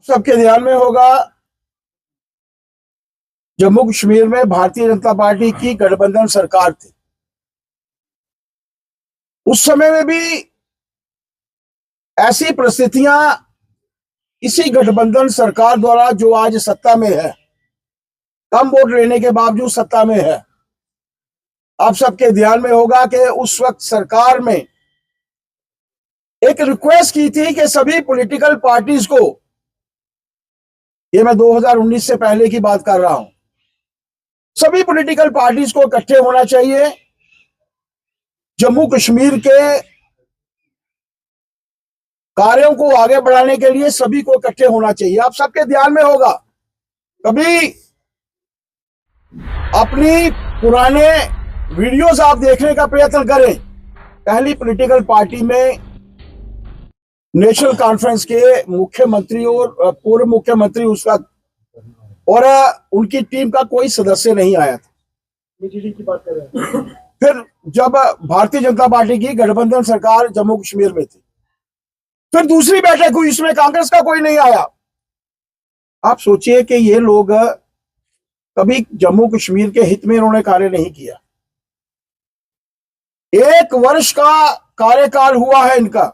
सबके ध्यान में होगा, जम्मू कश्मीर में भारतीय जनता पार्टी की गठबंधन सरकार थी। उस समय में भी ऐसी परिस्थितियां इसी गठबंधन सरकार द्वारा, जो आज सत्ता में है, कम वोट लेने के बावजूद सत्ता में है, आप सबके ध्यान में होगा कि उस वक्त सरकार में एक रिक्वेस्ट की थी कि सभी पॉलिटिकल पार्टीज को, ये मैं 2019 से पहले की बात कर रहा हूं, सभी पॉलिटिकल पार्टीज को इकट्ठे होना चाहिए। जम्मू कश्मीर के कार्यों को आगे बढ़ाने के लिए सभी को इकट्ठे होना चाहिए। आप सबके ध्यान में होगा, कभी अपनी पुराने वीडियोस आप देखने का प्रयत्न करें। पहली पॉलिटिकल पार्टी में नेशनल कॉन्फ्रेंस के मुख्यमंत्री और पूर्व मुख्यमंत्री उस वक्त और उनकी टीम का कोई सदस्य नहीं आया था। की बात कर रहे हैं। फिर जब भारतीय जनता पार्टी की गठबंधन सरकार जम्मू कश्मीर में थी, फिर दूसरी बैठक हुई, इसमें कांग्रेस का कोई नहीं आया। आप सोचिए कि ये लोग कभी जम्मू कश्मीर के हित में इन्होंने कार्य नहीं किया। 1 वर्ष का कार्यकाल हुआ है इनका।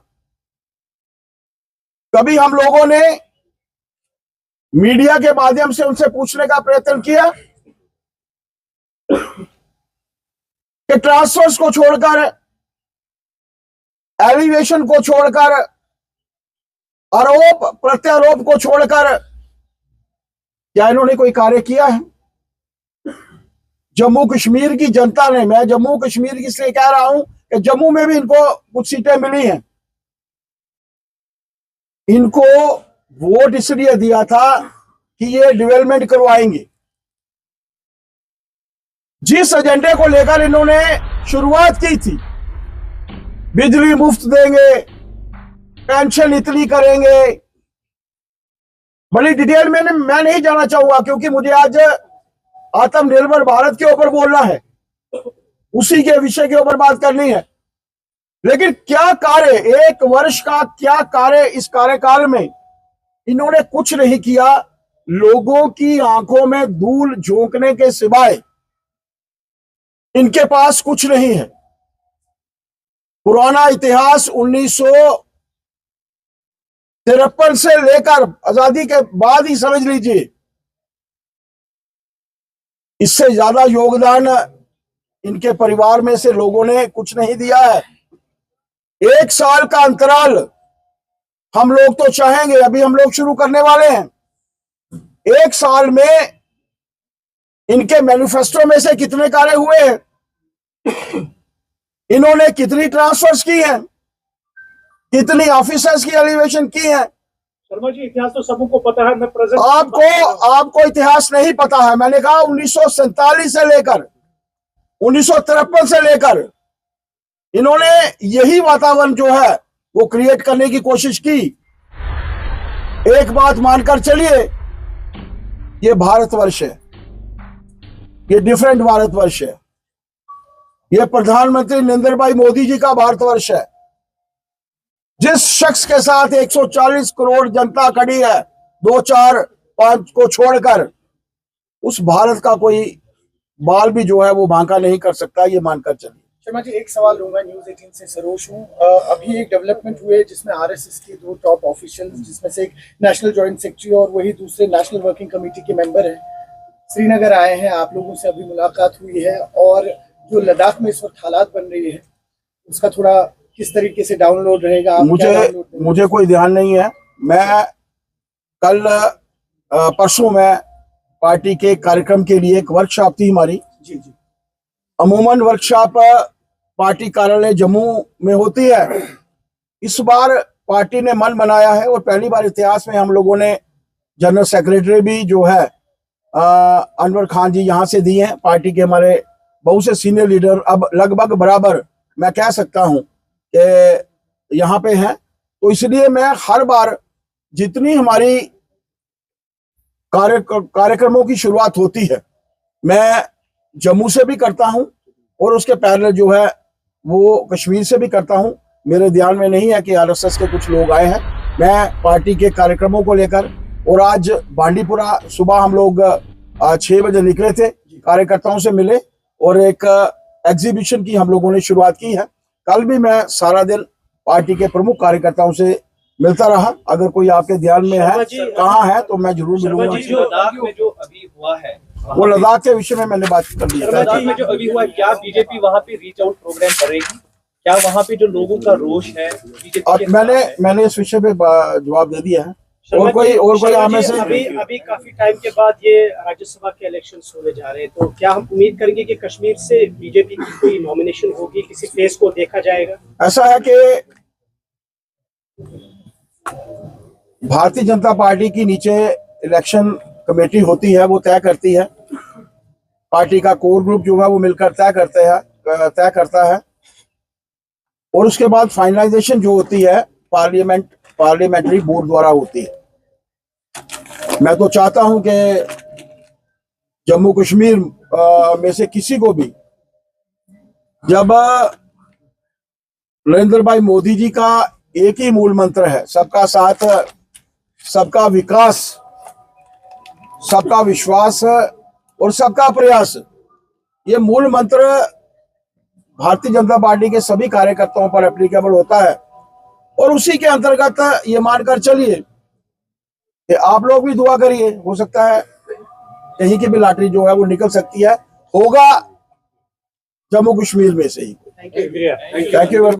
कभी हम लोगों ने मीडिया के माध्यम से उनसे पूछने का प्रयत्न किया कि ट्रांसफर्स को छोड़कर, एलिवेशन को छोड़कर, आरोप प्रत्यारोप को छोड़कर क्या इन्होंने कोई कार्य किया है? जम्मू कश्मीर की जनता ने, मैं जम्मू कश्मीर की इसलिए कह रहा हूं कि जम्मू में भी इनको कुछ सीटें मिली हैं, इनको वोट इसलिए दिया था कि ये डेवलपमेंट करवाएंगे। जिस एजेंडे को लेकर इन्होंने शुरुआत की थी, बिजली मुफ्त देंगे, पेंशन इतनी करेंगे, बड़ी डिटेल में मैं नहीं जाना चाहूंगा, क्योंकि मुझे आज आत्मनिर्भर भारत के ऊपर बोलना है, उसी के विषय के ऊपर बात करनी है। लेकिन क्या कार्य, 1 वर्ष का क्या कार्य इस कार्यकाल में इन्होंने कुछ नहीं किया। लोगों की आंखों में धूल झोंकने के सिवाय इनके पास कुछ नहीं है। पुराना इतिहास 1953 से लेकर आजादी के बाद ही समझ लीजिए, इससे ज्यादा योगदान इनके परिवार में से लोगों ने कुछ नहीं दिया है। 1 साल का अंतराल हम लोग तो चाहेंगे, अभी हम लोग शुरू करने वाले हैं। 1 साल में इनके मैनिफेस्टो में से कितने कार्य हुए हैं, इन्होंने कितनी ट्रांसफर्स की हैं, कितनी ऑफिसर्स की एलिवेशन की हैं। शर्मा जी, इतिहास तो सबको पता है। मैं प्रेजेंट आपको इतिहास नहीं पता है। मैंने कहा 1947 से लेकर 1953 से लेकर इन्होंने यही वातावरण जो है वो क्रिएट करने की कोशिश की। एक बात मानकर चलिए, ये भारतवर्ष है, ये डिफरेंट भारतवर्ष है, ये प्रधानमंत्री नरेंद्र भाई मोदी जी का भारतवर्ष है। जिस शख्स के साथ 140 करोड़ जनता खड़ी है, 2, 4, 5 को छोड़कर, उस भारत का कोई बाल भी जो है वो बांका नहीं कर सकता, ये मानकर चलिए। शर्मा जी, एक सवाल लूंगा। न्यूज़ 18 से सरोज हूँ। अभी एक डेवलपमेंट हुए जिसमें आरएसएस के 2 टॉप ऑफिशियल, जिसमें से एक नेशनल जॉइंट सेक्रेटरी और वही दूसरे नेशनल वर्किंग कमेटी के मेंबर हैं, श्रीनगर आए हैं। आप लोगों से अभी मुलाकात हुई है, और जो लद्दाख में इस वक्त हालात बन रही है उसका थोड़ा किस तरीके से डाउनलोड रहेगा? मुझे कोई ध्यान नहीं है। मैं कल परसों में पार्टी के कार्यक्रम के लिए एक वर्कशॉप थी हमारी। जी। अमूमन वर्कशॉप पार्टी कार्यालय जम्मू में होती है। इस बार पार्टी ने मन बनाया है, और पहली बार इतिहास में हम लोगों ने जनरल सेक्रेटरी भी जो है अनवर खान जी यहाँ से दिए हैं। पार्टी के हमारे बहुत से सीनियर लीडर अब लगभग बराबर मैं कह सकता हूँ कि यहाँ पे हैं। तो इसलिए मैं हर बार जितनी हमारी कार्यक्रमों की शुरुआत होती है, मैं जम्मू से भी करता हूं, और उसके पैरेलल जो है वो कश्मीर से भी करता हूं। मेरे ध्यान में नहीं है कि आरएसएस के कुछ लोग आए हैं। मैं पार्टी के कार्यक्रमों को लेकर और आज बांडीपुरा सुबह हम लोग 6 बजे निकले थे, कार्यकर्ताओं से मिले और एक एग्जीबिशन की हम लोगों ने शुरुआत की है। कल भी मैं सारा दिन पार्टी के प्रमुख कार्यकर्ताओं से मिलता रहा। अगर कोई आपके ध्यान में है कहाँ है तो मैं जरूर मिलूंगा। जो लद्दाख में जो अभी हुआ है, वो लद्दाख के विषय में मैंने बात कर ली। लद्दाख में जो अभी हुआ है, क्या बीजेपी वहां पे रीच आउट प्रोग्राम करेगी? क्या वहां पे जो लोगों का रोष है बीजेपी और मैंने इस विषय पे जवाब दे दिया है। और कोई हमें से अभी काफी टाइम के बाद ये राज्यसभा के इलेक्शंस होने जा रहे हैं, तो क्या हम उम्मीद करेंगे कि कश्मीर से बीजेपी की कोई नॉमिनेशन होगी, किसी फेस को देखा जाएगा? ऐसा है कि भारतीय जनता पार्टी की नीचे इलेक्शन कमेटी होती है, वो तय करती है। पार्टी का कोर ग्रुप जो है वो मिलकर तय करता है और उसके बाद फाइनलाइजेशन जो होती है पार्लियामेंट्री बोर्ड द्वारा होती है। मैं तो चाहता हूं कि जम्मू कश्मीर में से किसी को भी, जब नरेंद्र भाई मोदी जी का एक ही मूल मंत्र है, सबका साथ, सबका विकास, सबका विश्वास और सबका प्रयास, ये मूल मंत्र भारतीय जनता पार्टी के सभी कार्यकर्ताओं पर एप्लीकेबल होता है। और उसी के अंतर्गत ये मानकर चलिए कि आप लोग भी दुआ करिए, हो सकता है कहीं की भी लॉटरी जो है वो निकल सकती है, होगा जम्मू कश्मीर में से ही। Thank you. Thank you.